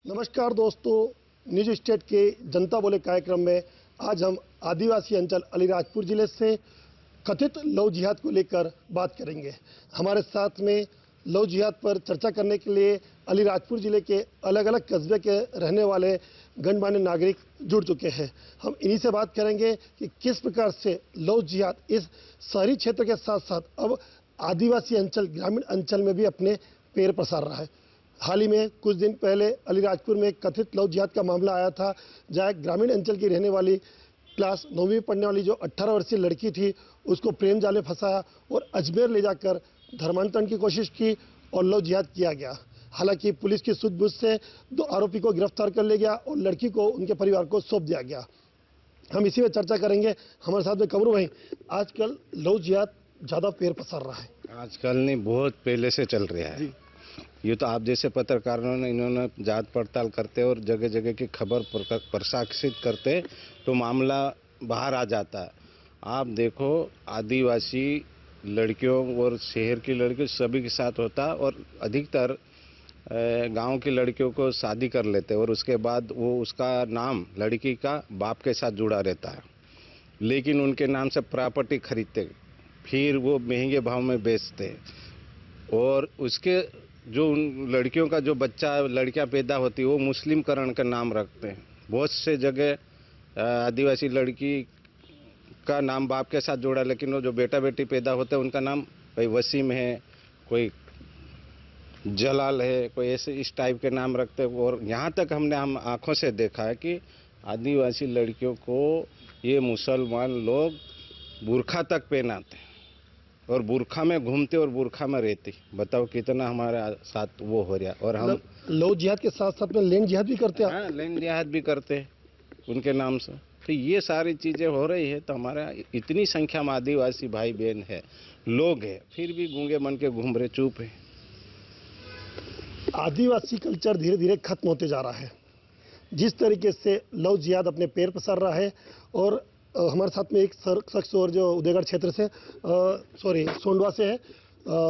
नमस्कार दोस्तों, news state के जनता बोले कार्यक्रम में आज हम आदिवासी अंचल अलीराजपुर जिले से कथित लव जिहाद को लेकर बात करेंगे। हमारे साथ में लव जिहाद पर चर्चा करने के लिए अलीराजपुर जिले के अलग अलग कस्बे के रहने वाले गणमान्य नागरिक जुड़ चुके हैं। हम इन्हीं से बात करेंगे कि किस प्रकार से लव जिहाद इस शहरी क्षेत्र के साथ साथ अब आदिवासी अंचल, ग्रामीण अंचल में भी अपने पैर पसार रहा है। हाल ही में कुछ दिन पहले अलीराजपुर में कथित लव जिहाद का मामला आया था, जहां ग्रामीण अंचल की रहने वाली क्लास 9वीं में पढ़ने वाली जो 18 वर्षीय लड़की थी, उसको प्रेम जाल में फंसाया और अजमेर ले जाकर धर्मांतरण की कोशिश की और लव जिहाद किया गया। हालांकि पुलिस की सूझबूझ से 2 आरोपी को गिरफ्तार कर लिया गया और लड़की को उनके परिवार को सौंप दिया गया। हम इसी में चर्चा करेंगे। हमारे साथ में कमरू भाई, आजकल लव जिहाद ज़्यादा पैर पसार रहा है। आजकल नहीं, बहुत पहले से चल रहा है। ये तो आप जैसे पत्रकारों ने इन्होंने जांच पड़ताल करते और जगह जगह की खबर प्रकाशित करते तो मामला बाहर आ जाता है। आप देखो, आदिवासी लड़कियों और शहर की लड़कियों सभी के साथ होता है और अधिकतर गांव की लड़कियों को शादी कर लेते और उसके बाद वो उसका नाम लड़की का बाप के साथ जुड़ा रहता है, लेकिन उनके नाम से प्रॉपर्टी खरीदते, फिर वो महंगे भाव में बेचते और उसके जो उन लड़कियों का जो बच्चा लड़कियां पैदा होती है वो मुस्लिमकरण का नाम रखते हैं। बहुत से जगह आदिवासी लड़की का नाम बाप के साथ जोड़ा, लेकिन वो जो बेटा बेटी पैदा होते हैं उनका नाम कोई वसीम है, कोई जलाल है, कोई ऐसे इस टाइप के नाम रखते हैं। और यहाँ तक हम आंखों से देखा है कि आदिवासी लड़कियों को ये मुसलमान लोग बुर्खा तक पहनाते हैं और बुरखा में घूमते और बुरखा में रहती। बताओ कितना हमारे साथ वो हो रहा। और हम लव जिहाद के साथ साथ में लैंड जिहाद भी करते हैं। हाँ, लैंड जिहाद भी करते हैं उनके नाम से। तो ये सारी चीज़ें हो रही है। तो हमारा इतनी संख्या में आदिवासी भाई बहन है, लोग हैं, फिर भी गूंगे बन के घूम रहे, चुप है। आदिवासी कल्चर धीरे धीरे खत्म होते जा रहा है। जिस तरीके से लव जिहाद अपने पैर पसार रहा है और हमारे साथ में एक शख्स और जो उदयगढ़ क्षेत्र से सोंडवा से है।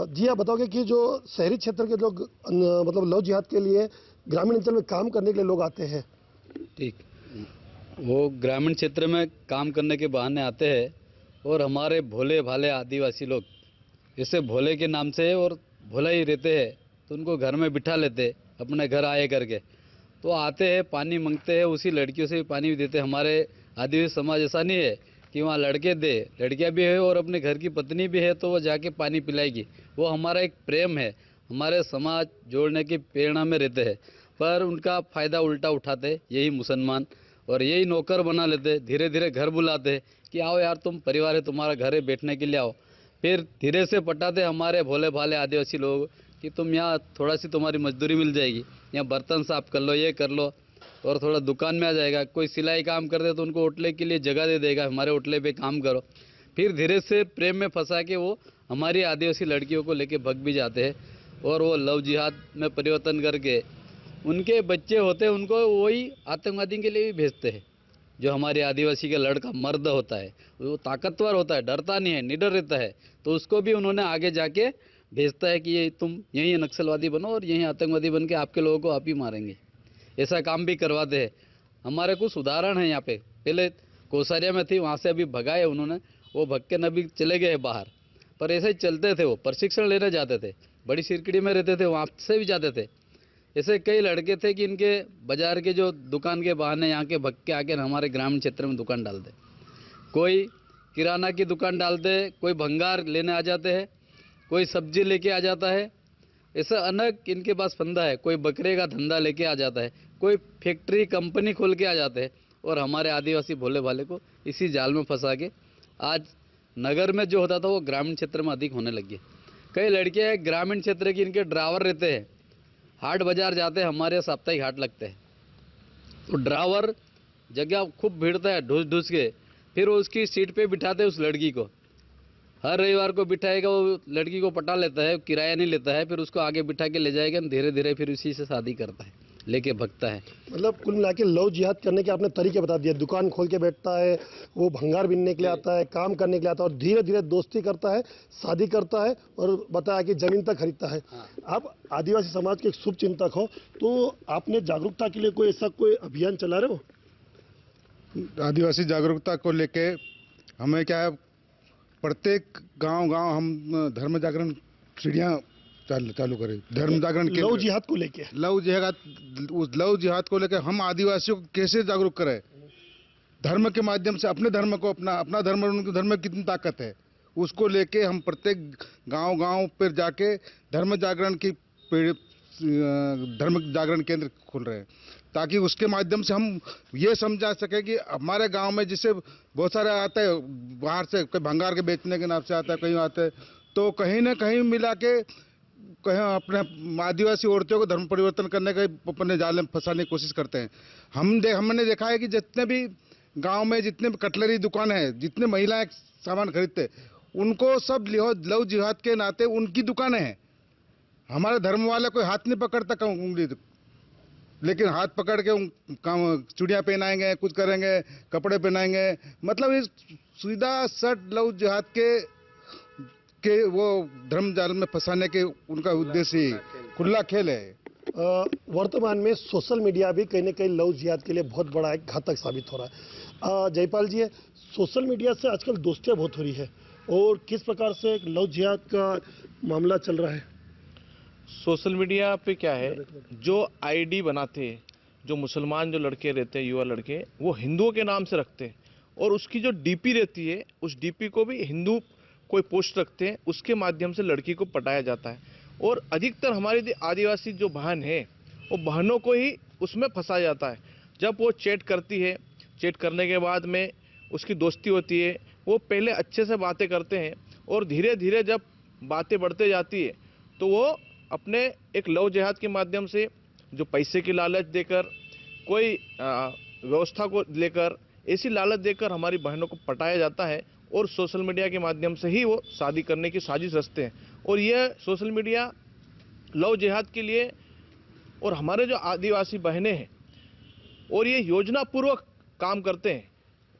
जी, आप बताओगे कि जो शहरी क्षेत्र के लोग मतलब लव जिहाद के लिए ग्रामीण अंचल में काम करने के लिए लोग आते हैं। ठीक, वो ग्रामीण क्षेत्र में काम करने के बहाने आते हैं और हमारे भोले भाले आदिवासी लोग इससे भोले के नाम से और भोला ही रहते हैं, तो उनको घर में बिठा लेते अपने घर आए करके। तो आते हैं, पानी मांगते हैं, उसी लड़कियों से भी पानी भी देते। हमारे आदिवासी समाज ऐसा नहीं है कि वहाँ लड़के दे, लड़कियाँ भी है और अपने घर की पत्नी भी है तो वो जाके पानी पिलाएगी। वो हमारा एक प्रेम है, हमारे समाज जोड़ने की प्रेरणा में रहते हैं, पर उनका फ़ायदा उल्टा उठाते यही मुसलमान और यही नौकर बना लेते। धीरे धीरे घर बुलाते कि आओ यार, तुम परिवार है, तुम्हारा घर है, बैठने के लिए आओ। फिर धीरे से पटाते हमारे भोले भाले आदिवासी लोग कि तुम यहाँ थोड़ा सी तुम्हारी मजदूरी मिल जाएगी, यहाँ बर्तन साफ कर लो, ये कर लो, और थोड़ा दुकान में आ जाएगा। कोई सिलाई काम करते तो उनको होटले के लिए जगह दे देगा, हमारे होटले पे काम करो। फिर धीरे से प्रेम में फंसा के वो हमारी आदिवासी लड़कियों को लेके भग भी जाते हैं और वो लव जिहाद में परिवर्तन करके उनके बच्चे होते हैं उनको वही आतंकवादी के लिए भी भेजते हैं। जो हमारे आदिवासी का लड़का मर्द होता है वो ताकतवर होता है, डरता नहीं है, निडर रहता है, तो उसको भी उन्होंने आगे जाके भेजता है कि ये तुम यहीं नक्सलवादी बनो और यहीं आतंकवादी बन के आपके लोगों को आप ही मारेंगे। ऐसा काम भी करवाते हैं। हमारे कुछ उदाहरण हैं यहाँ पे। पहले कोसारिया में थी, वहाँ से अभी भगाए उन्होंने, वो भग के नबी चले गए बाहर, पर ऐसे ही चलते थे। वो प्रशिक्षण लेने जाते थे, बड़ी सिरकड़ी में रहते थे, वहाँ से भी जाते थे। ऐसे कई लड़के थे कि इनके बाजार के जो दुकान के बहाने यहाँ के भग के आके हमारे ग्रामीण क्षेत्र में दुकान डालते। कोई किराना की दुकान डालते, कोई भंगार लेने आ जाते हैं, कोई सब्जी लेके आ जाता है। ऐसा अनेक इनके पास फंदा है। कोई बकरे का धंधा लेके आ जाता है, कोई फैक्ट्री कंपनी खोल के आ जाते हैं और हमारे आदिवासी भोले भाले को इसी जाल में फंसा के आज नगर में जो होता था वो ग्रामीण क्षेत्र में अधिक होने लगी है। कई लड़के ग्रामीण क्षेत्र की इनके ड्राइवर रहते हैं, हाट बाजार जाते हैं, हमारे साप्ताहिक हाट लगते हैं, तो ड्राइवर जगह खूब भीड़ता है ढूस ढूस के, फिर वो उसकी सीट पे बिठाते हैं उस लड़की को। हर रविवार को बिठाएगा, वो लड़की को पटा लेता है, किराया नहीं लेता है, फिर उसको आगे बिठा के ले जाएगा, धीरे धीरे फिर उसी से शादी करता है। लेके भगता है। मतलब कुल मिला के लव जिहाद करने के आपने तरीके बता दिए। दुकान खोल के बैठता है, वो भंगार बीनने के लिए आता है, काम करने के लिए आता है और धीरे धीरे दोस्ती करता है, शादी करता है और बताया कि जमीन तक खरीदता है। आप आदिवासी समाज के एक शुभ चिंतक हो, तो आपने जागरूकता के लिए कोई ऐसा कोई अभियान चला रहे हो? आदिवासी जागरूकता को लेके हमें क्या है, प्रत्येक गांव हम धर्म जागरण सीढ़ियाँ चालू करें। धर्म जागरण के लव जिहाद को लेके लव जिहाद को लेके हम आदिवासियों को कैसे जागरूक करें, धर्म के माध्यम से। अपने धर्म को अपना धर्म, उनके धर्म में कितनी ताकत है, उसको लेके हम प्रत्येक गांव पर जाके धर्म जागरण केंद्र खोल रहे हैं, ताकि उसके माध्यम से हम ये समझा सके कि हमारे गांव में जिससे बहुत सारे आते हैं बाहर से, कोई भंगार के बेचने के नाम से आता है, कहीं आते हैं, तो कहीं ना कहीं मिला के कहीं अपने आदिवासी औरतों को धर्म परिवर्तन करने का अपने जाल में फंसाने की कोशिश करते हैं। हमने देखा है कि जितने भी गांव में जितने भी कटलरी दुकान है, जितने महिलाएं सामान खरीदते, उनको सब लव जिहाद के नाते उनकी दुकानें हैं। हमारे धर्म वाले कोई हाथ नहीं पकड़ता उंगली, लेकिन हाथ पकड़ के चूड़ियाँ पहनाएंगे, कुछ करेंगे, कपड़े पहनाएंगे। मतलब इस सीधा सट लव जिहाद के वो धर्म जाल में फंसाने के उनका उद्देश्य खुला खेल है। वर्तमान में सोशल मीडिया भी कहीं ना कहीं लव जिहाद के लिए बहुत बड़ा एक घातक साबित हो रहा है। जयपाल जी, सोशल मीडिया से आजकल दोस्तियाँ बहुत हो रही है और किस प्रकार से एक लव जिहाद का मामला चल रहा है? सोशल मीडिया पे क्या है, जो आईडी बनाते हैं, जो मुसलमान जो लड़के रहते हैं, युवा लड़के, वो हिंदुओं के नाम से रखते हैं और उसकी जो डीपी रहती है, उस डीपी को भी हिंदू कोई पोस्ट रखते हैं, उसके माध्यम से लड़की को पटाया जाता है। और अधिकतर हमारी आदिवासी जो बहन है, वो बहनों को ही उसमें फंसाया जाता है। जब वो चैट करती है, चैट करने के बाद में उसकी दोस्ती होती है, वो पहले अच्छे से बातें करते हैं और धीरे धीरे जब बातें बढ़ते जाती है तो वो अपने एक लव जिहाद के माध्यम से जो पैसे की लालच देकर, कोई व्यवस्था को लेकर, ऐसी लालच देकर हमारी बहनों को पटाया जाता है और सोशल मीडिया के माध्यम से ही वो शादी करने की साजिश रचते हैं। और यह सोशल मीडिया लव जिहाद के लिए, और हमारे जो आदिवासी बहनें हैं और ये योजनापूर्वक काम करते हैं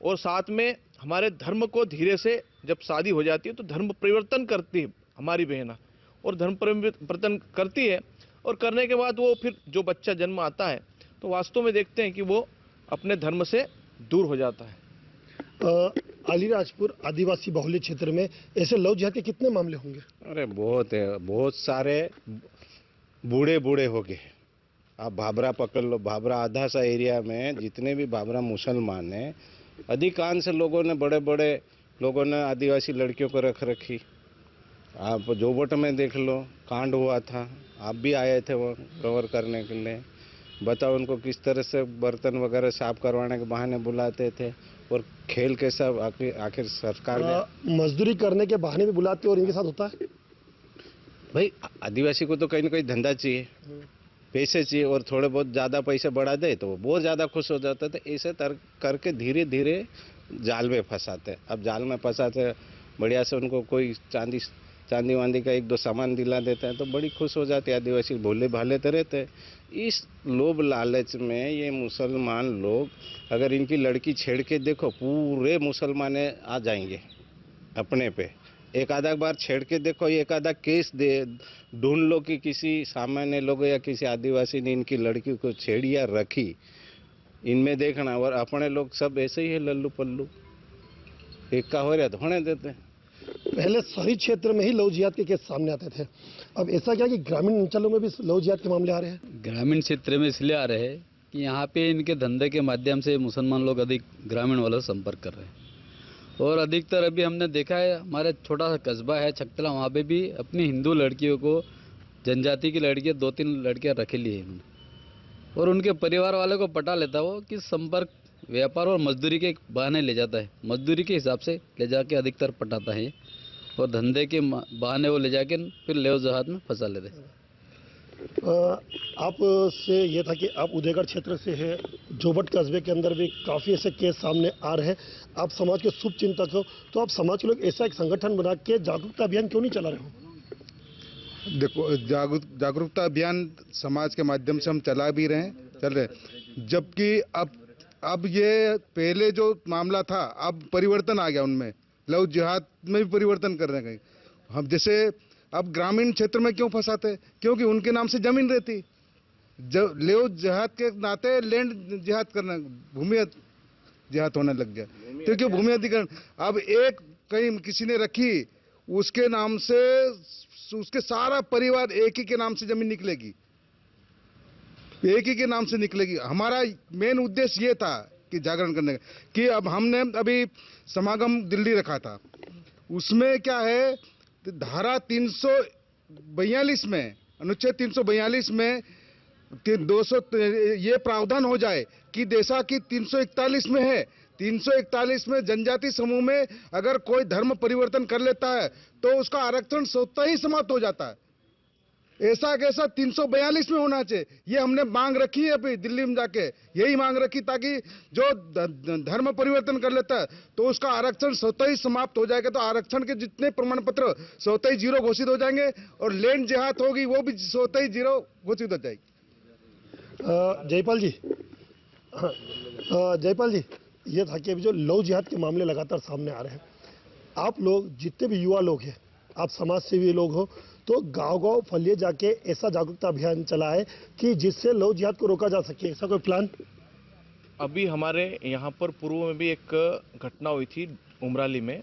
और साथ में हमारे धर्म को धीरे से जब शादी हो जाती है तो धर्म परिवर्तन करती है हमारी बहना, और धर्म परिवर्तन करती है और करने के बाद वो फिर जो बच्चा जन्म आता है तो वास्तव में देखते हैं कि वो अपने धर्म से दूर हो जाता है। अलीराजपुर आदिवासी बहुल्य क्षेत्र में ऐसे लव जिहाद के कितने मामले होंगे? अरे बहुत है, बहुत सारे बूढ़े हो गए। आप भाबरा पकड़ लो, भाबरा आधा सा एरिया में जितने भी भाबरा मुसलमान हैं, अधिकांश लोगों ने, बड़े लोगों ने आदिवासी लड़कियों को रख रखी। आप जोबट में देख लो, कांड हुआ था, आप भी आए थे वो कवर करने के लिए। बताओ उनको किस तरह से बर्तन वगैरह साफ करवाने के बहाने बुलाते थे और खेल के सब आखिर सरकार ने मजदूरी करने के बहाने भी बुलाते और इनके साथ होता है। भाई आदिवासी को तो कहीं ना कहीं धंधा चाहिए, पैसे चाहिए, और थोड़े बहुत ज़्यादा पैसे बढ़ा दे तो वो बहुत ज़्यादा खुश हो जाते थे। ऐसे करके धीरे धीरे जाल में फंसाते। अब जाल में फंसाते, बढ़िया से उनको कोई चांदी वांदी का 1-2 सामान दिला देते हैं तो बड़ी खुश हो जाती है। आदिवासी भोले भाले तो रहते हैं। इस लोभ लालच में ये मुसलमान लोग, अगर इनकी लड़की छेड़ के देखो, पूरे मुसलमान आ जाएंगे अपने पे। एक आधा बार छेड़ के देखो, एक आधा केस ढूंढ लो कि किसी सामान्य लोग या किसी आदिवासी ने इनकी लड़की को छेड़ी या रखी, इनमें देखना। और अपने लोग सब ऐसे ही है, लल्लू पल्लू, एक का हो रहा तो होने देते हैं। पहले शहरी क्षेत्र में ही लव जिहाद के केस सामने आते थे, अब ऐसा क्या कि ग्रामीण अंचलों में भी लव जिहाद के मामले आ रहे हैं? ग्रामीण क्षेत्र में इसलिए आ रहे हैं कि यहाँ पे इनके धंधे के माध्यम से मुसलमान लोग अधिक ग्रामीण वालों से संपर्क कर रहे हैं। और अधिकतर अभी हमने देखा है, हमारे छोटा सा कस्बा है छकतला, वहाँ पे भी अपनी हिंदू लड़कियों को, जनजाति की लड़कियाँ 2-3 लड़कियाँ रखे ली हैं और उनके परिवार वाले को पटा लेता वो कि संपर्क, व्यापार और मजदूरी के बहाने ले जाता है। मजदूरी के हिसाब से ले जाके अधिकतर पटाता है और धंधे के बहाने वो ले जाके फिर लेव जहाज में फंसा लेते हैं। आपसे ये था कि आप उदयगढ़ क्षेत्र से है, जोबट कस्बे के अंदर भी काफ़ी ऐसे केस सामने आ रहे हैं। आप समाज के शुभ चिंतक हो, तो आप समाज के लोग ऐसा एक संगठन बना के जागरूकता अभियान क्यों नहीं चला रहे हो? देखो, जागरूकता अभियान समाज के माध्यम से हम चला भी रहे हैं, चल रहे हैं। जबकि अब ये पहले जो मामला था, अब परिवर्तन आ गया उनमें, लव जिहाद में भी परिवर्तन कर रहे हैं कहीं। हम जैसे अब ग्रामीण क्षेत्र में क्यों फंसाते, क्योंकि उनके नाम से जमीन रहती, जब लव जिहाद के नाते लैंड जिहाद करना, भूमि जिहाद होने लग गया, क्योंकि भूमि अधिग्रहण। अब एक कहीं किसी ने रखी, उसके नाम से उसके सारा परिवार एक ही के नाम से जमीन निकलेगी, एक ही के नाम से निकलेगी। हमारा मेन उद्देश्य ये था कि जागरण करने का, कि अब हमने अभी समागम दिल्ली रखा था, उसमें क्या है, धारा 342 में, अनुच्छेद 342 में 200 ये प्रावधान हो जाए कि जैसा कि 341 में है, 341 में जनजाति समूह में अगर कोई धर्म परिवर्तन कर लेता है तो उसका आरक्षण स्वतः ही समाप्त हो जाता है। ऐसा कैसा 342 में होना चाहिए, ये हमने मांग रखी है अभी दिल्ली में जाके, यही मांग रखी, ताकि जो धर्म परिवर्तन कर लेता है तो उसका आरक्षण स्वतः ही समाप्त हो जाएगा, तो आरक्षण के जितने प्रमाण पत्र स्वतः ही जीरो घोषित हो जाएंगे और लैंड जिहाद होगी वो भी स्वतः ही जीरो घोषित हो जाएगी। जयपाल जी, जयपाल जी, ये था कि अभी जो लव जिहाद के मामले लगातार सामने आ रहे हैं, आप लोग जितने भी युवा लोग हैं, आप समाज सेवी लोग हो, तो गांव-गांव फलिए जाके ऐसा जागरूकता अभियान चला है कि जिससे लव जिहाद को रोका जा सके, ऐसा कोई प्लान? अभी हमारे यहाँ पर पूर्व में भी एक घटना हुई थी उमराली में।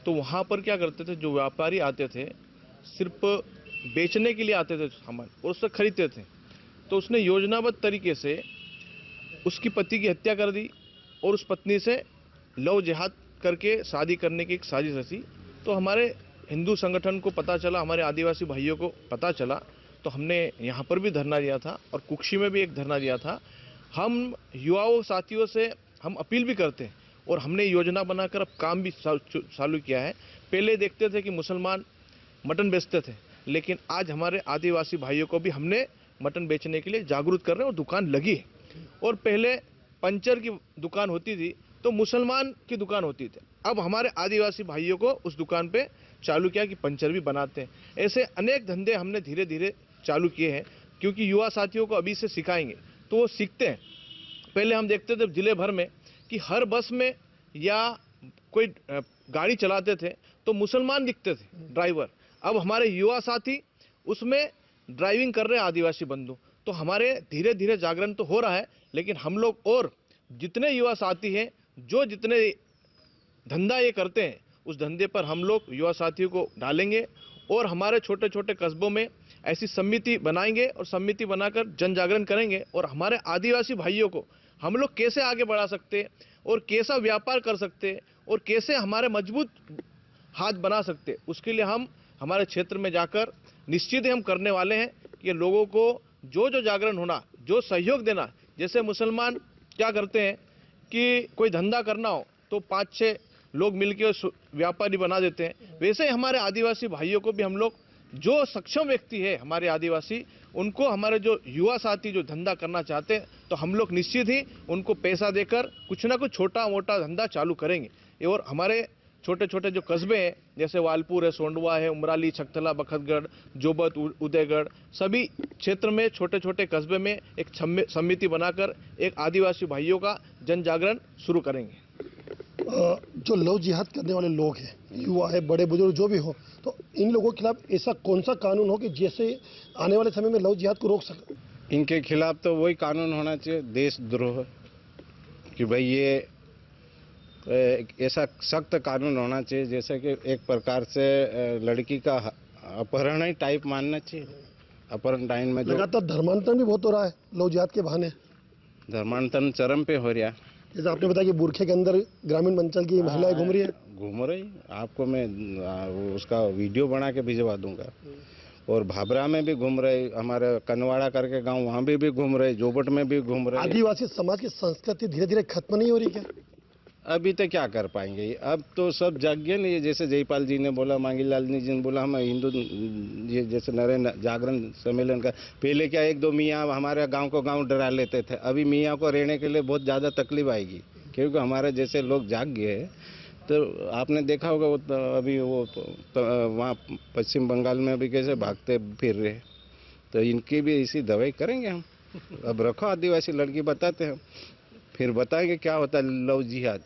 तो वहाँ पर क्या करते थे, जो व्यापारी आते थे सिर्फ बेचने के लिए आते थे सामान और उससे खरीदते थे, तो उसने योजनाबद्ध तरीके से उसकी पति की हत्या कर दी और उस पत्नी से लव जिहाद करके शादी करने की एक साजिश रची। तो हमारे हिंदू संगठन को पता चला, हमारे आदिवासी भाइयों को पता चला, तो हमने यहाँ पर भी धरना दिया था और कुक्षी में भी एक धरना दिया था। हम युवाओं साथियों से हम अपील भी करते हैं और हमने योजना बनाकर अब काम भी चालू किया है। पहले देखते थे कि मुसलमान मटन बेचते थे, लेकिन आज हमारे आदिवासी भाइयों को भी हमने मटन बेचने के लिए जागरूक कर रहे हैं और दुकान लगी है। और पहले पंचर की दुकान होती थी तो मुसलमान की दुकान होती थी, अब हमारे आदिवासी भाइयों को उस दुकान पे चालू किया कि पंचर भी बनाते हैं। ऐसे अनेक धंधे हमने धीरे धीरे चालू किए हैं, क्योंकि युवा साथियों को अभी से सिखाएंगे तो वो सीखते हैं। पहले हम देखते थे जिले भर में कि हर बस में या कोई गाड़ी चलाते थे तो मुसलमान दिखते थे ड्राइवर, अब हमारे युवा साथी उसमें ड्राइविंग कर रहे हैं आदिवासी बंधु। तो हमारे धीरे धीरे जागरण तो हो रहा है, लेकिन हम लोग और जितने युवा साथी हैं जो जितने धंधा ये करते हैं उस धंधे पर हम लोग युवा साथियों को डालेंगे और हमारे छोटे छोटे कस्बों में ऐसी समिति बनाएंगे और समिति बनाकर जन जागरण करेंगे और हमारे आदिवासी भाइयों को हम लोग कैसे आगे बढ़ा सकते हैं और कैसा व्यापार कर सकते हैं और कैसे हमारे मजबूत हाथ बना सकते हैं, उसके लिए हम हमारे क्षेत्र में जाकर निश्चित ही हम करने वाले हैं कि लोगों को जो जो जागरण होना, जो सहयोग देना। जैसे मुसलमान क्या करते हैं कि कोई धंधा करना हो तो 5-6 लोग मिलकर व्यापारी बना देते हैं, वैसे ही हमारे आदिवासी भाइयों को भी हम लोग जो सक्षम व्यक्ति है हमारे आदिवासी, उनको हमारे जो युवा साथी जो धंधा करना चाहते हैं तो हम लोग निश्चित ही उनको पैसा देकर कुछ ना कुछ छोटा मोटा धंधा चालू करेंगे। और हमारे छोटे छोटे जो कस्बे हैं जैसे वालपुर है, सोंडवा है, उमराली, छकथला, बखतगढ़, जोबत, उदयगढ़, सभी क्षेत्र में छोटे छोटे कस्बे में एक समिति बनाकर एक आदिवासी भाइयों का जन जागरण शुरू करेंगे। जो लव जिहाद करने वाले लोग हैं, युवा है, बड़े बुजुर्ग जो भी हो, तो इन लोगों के खिलाफ ऐसा कौन सा कानून हो कि जैसे आने वाले समय में लव जिहाद को रोक सके? इनके खिलाफ तो वही कानून होना चाहिए, देशद्रोह, कि भाई ये ऐसा सख्त कानून होना चाहिए जैसे कि एक प्रकार से लड़की का अपहरण ही टाइप मानना चाहिए। अपहरण टाइम में जो लगातार धर्मांतरण भी बहुत हो रहा है लव जिहाद के बहाने, धर्मांतरण चरम पे हो रहा है। जैसे आपने बताया कि बुरखे के अंदर ग्रामीण अंचल की महिलाएं घूम रही है, घूम रही, आपको मैं उसका वीडियो बना के भिजवा दूंगा। और भाभरा में भी घूम रहे, हमारे कनवाड़ा करके गांव वहाँ भी घूम रहे, जोबट में भी घूम रहे। आदिवासी समाज की संस्कृति धीरे धीरे खत्म नहीं हो रही क्या? अभी तो क्या कर पाएंगे, अब तो सब जाग गए नहीं। जैसे जयपाल जी ने बोला, मांगीलाल जी ने बोला, हम हिंदू ये जैसे नरेंद्र जागरण सम्मेलन का, पहले क्या 1-2 मियाँ हमारे गांव को गांव डरा लेते थे, अभी मियाँ को रहने के लिए बहुत ज़्यादा तकलीफ आएगी, क्योंकि हमारे जैसे लोग जाग गए तो आपने देखा होगा वो अभी वो वहाँ पश्चिम बंगाल में अभी कैसे भागते फिर रहे, तो इनकी भी इसी दवाई करेंगे हम। अब रखो आदिवासी लड़की, बताते हैं, फिर बताएंगे क्या होता है लव जिहाद।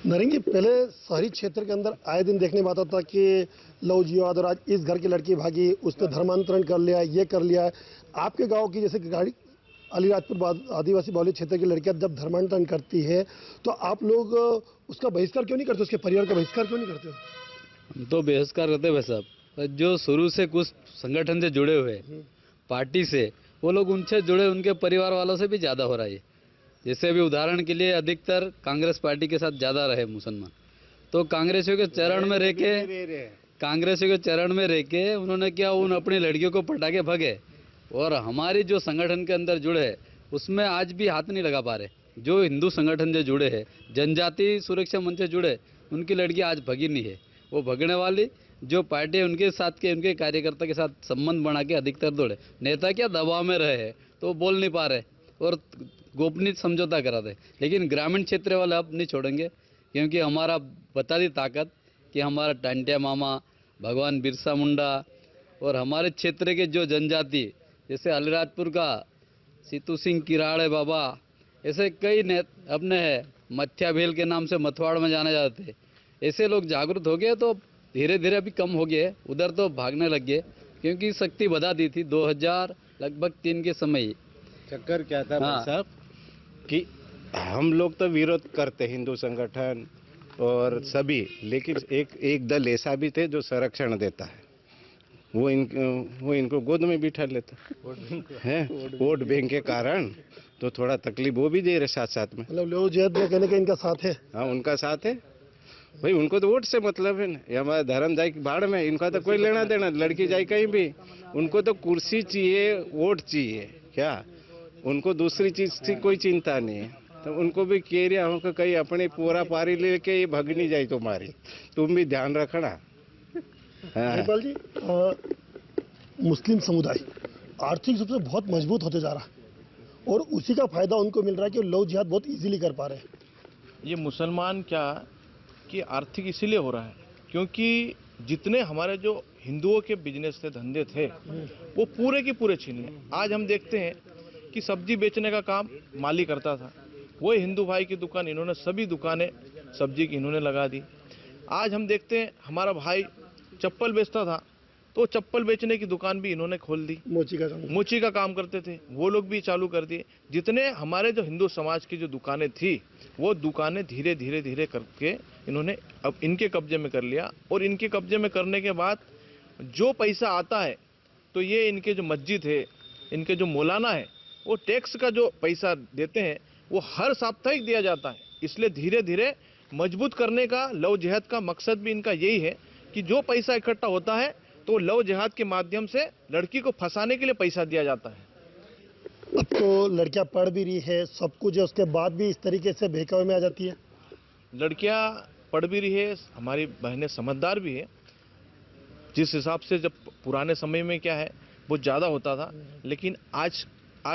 नरेंगे, पहले शहरी क्षेत्र के अंदर आए दिन देखने में आता था कि लव जिहाद, और आज इस घर की लड़की भागी, उसने धर्मांतरण कर लिया, ये कर लिया। आपके गांव की जैसे गाड़ी अलीराजपुर आदिवासी बाहुल्य क्षेत्र की लड़कियां जब धर्मांतरण करती है तो आप लोग उसका बहिष्कार क्यों नहीं करते, उसके परिवार का बहिष्कार क्यों नहीं करते हो? हम तो बहिष्कार करते हैं भाई साहब। जो शुरू से कुछ संगठन से जुड़े हुए पार्टी से, वो लोग उनसे जुड़े उनके परिवार वालों से भी ज़्यादा हो रहा है। जैसे अभी उदाहरण के लिए अधिकतर कांग्रेस पार्टी के साथ ज़्यादा रहे मुसलमान, तो कांग्रेसियों के चरण में रह के उन्होंने क्या, उन अपनी लड़कियों को पटा के भगे। और हमारी जो संगठन के अंदर जुड़े हैं उसमें आज भी हाथ नहीं लगा पा रहे। जो हिंदू संगठन से जुड़े हैं, जनजाति सुरक्षा मंच से जुड़े, उनकी लड़की आज भगी नहीं है। वो भगने वाली जो पार्टी है उनके साथ के, उनके कार्यकर्ता के साथ संबंध बना के अधिकतर दौड़े। नेता क्या दबाव में रहे हैं तो वो बोल नहीं पा रहे और गोपनीय समझौता करा दे। लेकिन ग्रामीण क्षेत्र वाले अब नहीं छोड़ेंगे, क्योंकि हमारा बता दी ताकत कि हमारा टांटिया मामा, भगवान बिरसा मुंडा और हमारे क्षेत्र के जो जनजाति, जैसे अलीराजपुर का सीतू सिंह किराड़े बाबा, ऐसे कई अपने हैं, मथ्या भेल के नाम से मथवाड़ में जाने जाते। ऐसे लोग जागरूक हो गए तो धीरे धीरे अभी कम हो गए, उधर तो भागने लग गए, क्योंकि शक्ति बढ़ा दी थी 2003 के समय। चक्कर क्या था हाँ। भाई साहब कि हम लोग तो विरोध करते हिंदू संगठन और सभी, लेकिन एक दल ऐसा भी थे जो संरक्षण देता है, वो इनको गोद में बिठा लेता है वोट बैंक के कारण। तो थोड़ा तकलीफ वो भी दे रहे साथ साथ में। मतलब लव जिहाद में कहने का इनका साथ है? हाँ, उनका साथ है भाई, उनको तो वोट से मतलब है ना। ये हमारा धर्म जाए भाड़ में, इनका तो कोई लेना देना, लड़की जाए कहीं भी, उनको तो कुर्सी चाहिए, वोट चाहिए, क्या उनको दूसरी चीज की कोई चिंता नहीं है। तो उनको भी कह रहा हूँ कि कहीं अपनी पूरा पारी लेके ये भगनी जाए तुम्हारी, तुम भी ध्यान रखना। हाँ। नेपाल जी, मुस्लिम समुदाय आर्थिक रूप से बहुत मजबूत होते जा रहा है और उसी का फायदा उनको मिल रहा है कि लव जिहाद बहुत इजीली कर पा रहे हैं। ये मुसलमान क्या कि आर्थिक इसीलिए हो रहा है क्योंकि जितने हमारे जो हिंदुओं के बिजनेस थे, धंधे थे, वो पूरे के पूरे छीन लिए। आज हम देखते हैं कि सब्जी बेचने का काम माली करता था, वही हिंदू भाई की दुकान इन्होंने, सभी दुकानें सब्जी की इन्होंने लगा दी। आज हम देखते हैं हमारा भाई चप्पल बेचता था तो चप्पल बेचने की दुकान भी इन्होंने खोल दी। मोची का काम करते थे वो लोग भी चालू कर दिए। जितने हमारे जो हिंदू समाज की जो दुकानें थी वो दुकानें धीरे धीरे धीरे करके इन्होंने अब इनके कब्जे में कर लिया। और इनके कब्जे में करने के बाद जो पैसा आता है तो ये इनके जो मस्जिद है, इनके जो मौलाना है, वो टैक्स का जो पैसा देते हैं वो हर साप्ताहिक दिया जाता है। इसलिए धीरे धीरे मजबूत करने का लव जिहाद का मकसद भी इनका यही है कि जो पैसा इकट्ठा होता है तो लव जिहाद के माध्यम से लड़की को फंसाने के लिए पैसा दिया जाता है। अब तो लड़कियां पढ़ भी रही है, सब कुछ है, उसके बाद भी इस तरीके से बहकावे में आ जाती है। लड़कियां पढ़ भी रही है, हमारी बहनें समझदार भी है। जिस हिसाब से जब पुराने समय में क्या है वो ज़्यादा होता था, लेकिन आज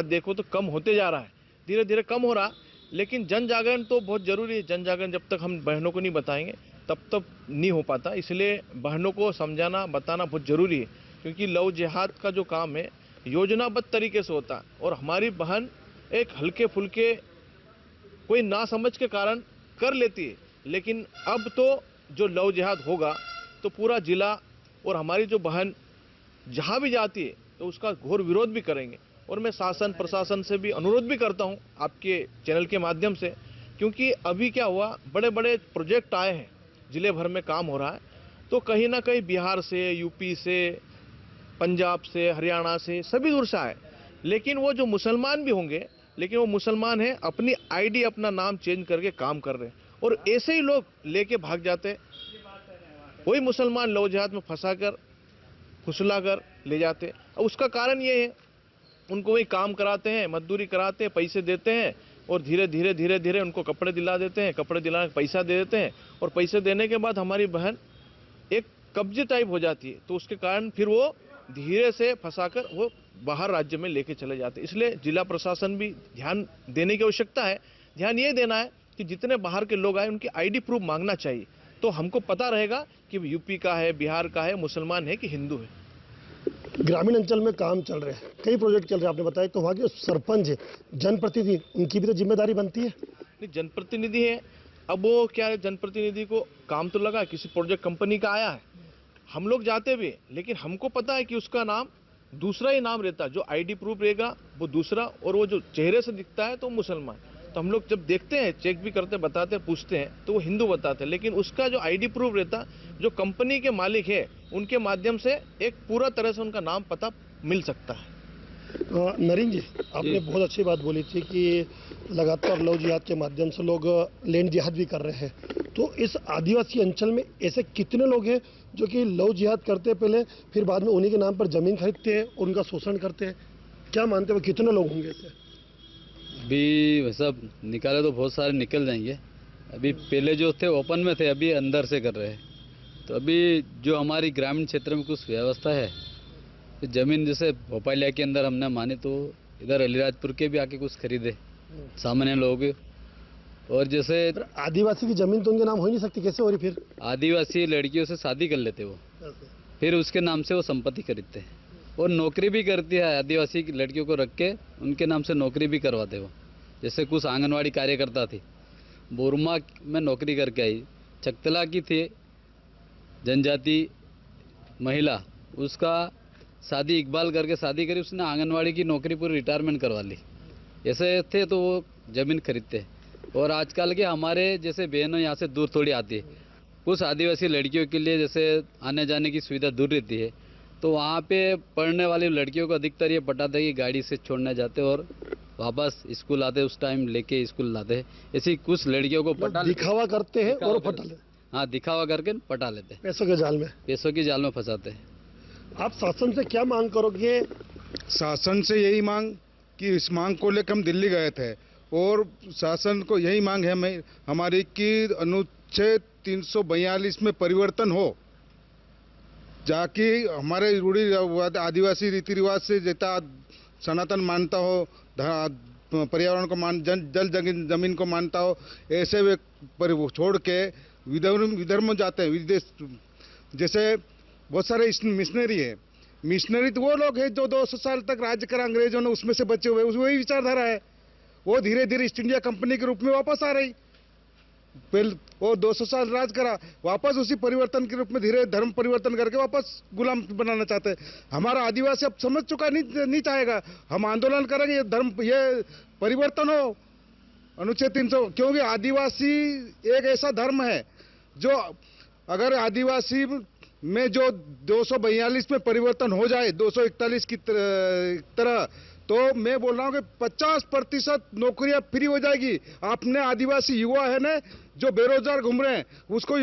देखो तो कम होते जा रहा है, धीरे धीरे कम हो रहा। लेकिन जन जागरण तो बहुत ज़रूरी है। जन जागरण जब तक हम बहनों को नहीं बताएंगे तब तक नहीं हो पाता। इसलिए बहनों को समझाना बताना बहुत ज़रूरी है, क्योंकि लव जिहाद का जो काम है योजनाबद्ध तरीके से होता है। और हमारी बहन एक हल्के फुल्के कोई नासमझ के कारण कर लेती है, लेकिन अब तो जो लव जिहाद होगा तो पूरा जिला और हमारी जो बहन जहाँ भी जाती है तो उसका घोर विरोध भी करेंगे। और मैं शासन प्रशासन से भी अनुरोध भी करता हूँ आपके चैनल के माध्यम से, क्योंकि अभी क्या हुआ, बड़े बड़े प्रोजेक्ट आए हैं, जिले भर में काम हो रहा है, तो कहीं ना कहीं बिहार से, यूपी से, पंजाब से, हरियाणा से, सभी दूर से आए। लेकिन वो जो मुसलमान भी होंगे, लेकिन वो मुसलमान हैं, अपनी आईडी, अपना नाम चेंज करके काम कर रहे हैं और ऐसे ही लोग लेके भाग जाते। वही मुसलमान लव जिहाद में फंसाकर फुसलाकर ले जाते। अब उसका कारण ये है, उनको वही काम कराते हैं, मजदूरी कराते हैं, पैसे देते हैं और धीरे धीरे उनको कपड़े दिला देते हैं, कपड़े दिलाने का पैसा दे देते हैं और पैसे देने के बाद हमारी बहन एक कब्जे टाइप हो जाती है। तो उसके कारण फिर वो धीरे से फंसाकर वो बाहर राज्य में लेके चले जाते हैं। इसलिए जिला प्रशासन भी ध्यान देने की आवश्यकता है। ध्यान ये देना है कि जितने बाहर के लोग आए उनकी आईडी प्रूफ मांगना चाहिए, तो हमको पता रहेगा कि यूपी का है, बिहार का है, मुसलमान है कि हिंदू है। ग्रामीण अंचल में काम चल रहे हैं, कई प्रोजेक्ट चल रहे हैं आपने बताया, तो वहाँ के सरपंच जनप्रतिनिधि उनकी भी तो जिम्मेदारी बनती है। नहीं, जनप्रतिनिधि है, अब वो क्या है, जनप्रतिनिधि को काम तो लगा, किसी प्रोजेक्ट कंपनी का आया है, हम लोग जाते भी, लेकिन हमको पता है कि उसका नाम दूसरा ही नाम रहता है, जो आईडी प्रूफ रहेगा वो दूसरा, और वो जो चेहरे से दिखता है तो वो मुसलमान। तो हम लोग जब देखते हैं, चेक भी करते, बताते, पूछते हैं, तो वो हिंदू बताते हैं, लेकिन उसका जो आईडी प्रूफ रहता, जो कंपनी के मालिक है उनके माध्यम से एक पूरा तरह से उनका नाम पता मिल सकता है। नरीन जी, आपने बहुत अच्छी बात बोली थी कि लगातार लव जिहाद के माध्यम से लोग लैंड जिहाद भी कर रहे हैं, तो इस आदिवासी अंचल में ऐसे कितने लोग हैं जो कि लव जिहाद करते हैं पहले, फिर बाद में उन्हीं के नाम पर जमीन खरीदते हैं और उनका शोषण करते हैं? क्या मानते हो कितने लोग होंगे ऐसे? अभी वैसा निकाले तो बहुत सारे निकल जाएंगे। अभी पहले जो थे ओपन में थे, अभी अंदर से कर रहे हैं। तो अभी जो हमारी ग्रामीण क्षेत्र में कुछ व्यवस्था है, तो ज़मीन जैसे भोपालिया के अंदर हमने माने, तो इधर अलीराजपुर के भी आके कुछ खरीदे सामान्य लोग। और जैसे आदिवासी की जमीन तो उनके नाम हो ही नहीं सकती, कैसे हो रही फिर? आदिवासी लड़कियों से शादी कर लेते वो, फिर उसके नाम से वो संपत्ति खरीदते हैं, और नौकरी भी करती है आदिवासी की लड़कियों को रख के, उनके नाम से नौकरी भी करवाते वो। जैसे कुछ आंगनवाड़ी कार्यकर्ता थी, बोरमा में नौकरी करके आई, चकतला की थी जनजाति महिला, उसका शादी इकबाल करके शादी करी, उसने आंगनवाड़ी की नौकरी पूरी रिटायरमेंट करवा ली। ऐसे थे तो वो ज़मीन खरीदते। और आजकल के हमारे जैसे बहनों यहाँ से दूर थोड़ी आती है, कुछ आदिवासी लड़कियों के लिए जैसे आने जाने की सुविधा दूर रहती है, तो वहाँ पे पढ़ने वाली लड़कियों को अधिकतर ये पटाते हैं कि गाड़ी से छोड़ने जाते और वापस स्कूल आते, उस टाइम लेके स्कूल लाते हैं। ऐसी कुछ लड़कियों को पटा दिखावा करते हैं और पटा लेते हैं। हाँ, दिखावा करके पटा लेते हैं, पैसों के जाल में, पैसों की जाल में फंसाते हैं। आप शासन से क्या मांग करोगे? शासन से यही मांग कि इस मांग को लेकर हम दिल्ली गए थे, और शासन को यही मांग है हमारी कि अनुच्छेद 342 में परिवर्तन हो, जाकि हमारे रूढ़ी आदिवासी रीति रिवाज से जितना सनातन मानता हो, पर्यावरण को जल जमीन को मानता हो, ऐसे वे छोड़ के विधर्म में जाते हैं, विदेश। जैसे बहुत सारे मिशनरी है, मिशनरी तो वो लोग हैं जो 200 साल तक राज्य करा अंग्रेजों ने, उसमें से बचे हुए, वही विचारधारा है। वो धीरे धीरे ईस्ट इंडिया कंपनी के रूप में वापस आ रही, पहले वो 200 साल राज करा, वापस उसी परिवर्तन के रूप में धीरे धर्म परिवर्तन करके वापस गुलाम बनाना चाहते हैं। हमारा आदिवासी अब समझ चुका, नहीं चाहेगा, हम आंदोलन करेंगे, ये धर्म, ये परिवर्तन हो अनुच्छेद 300, क्योंकि आदिवासी एक ऐसा धर्म है जो अगर आदिवासी में जो 242 में परिवर्तन हो जाए 241 की तरह, तो मैं बोल रहा हूँ कि 50% नौकरियां फ्री हो जाएगी। आपने आदिवासी युवा है ना जो बेरोजगार घूम रहे हैं, उसको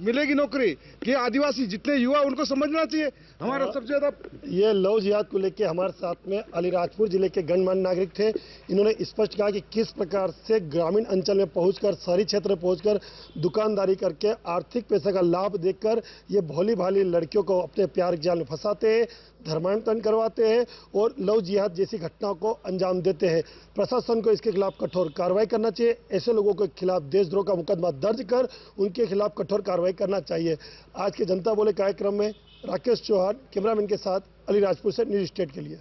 मिलेगी नौकरी। कि आदिवासी जितने युवा, उनको समझना चाहिए हमारा सबसे ज्यादा। ये लव जिहाद को लेकर हमारे साथ में अलीराजपुर जिले के गणमान्य नागरिक थे। इन्होंने स्पष्ट कहा कि किस प्रकार से ग्रामीण अंचल में पहुंचकर, शहरी क्षेत्र में पहुंचकर दुकानदारी करके आर्थिक पैसे का लाभ देकर ये भोली भाली लड़कियों को अपने प्यार के जाल में फंसाते हैं, धर्मांतरण करवाते हैं और लव जिहाद जैसी घटनाओं को अंजाम देते हैं। प्रशासन को इसके खिलाफ कठोर कार्रवाई करना चाहिए। ऐसे लोगों के खिलाफ देशद्रोह का मुकदमा दर्ज कर उनके खिलाफ कठोर कार्रवाई करना चाहिए। आज के जनता बोले कार्यक्रम में राकेश चौहान कैमरामैन के साथ अलीराजपुर से न्यूज स्टेट के लिए।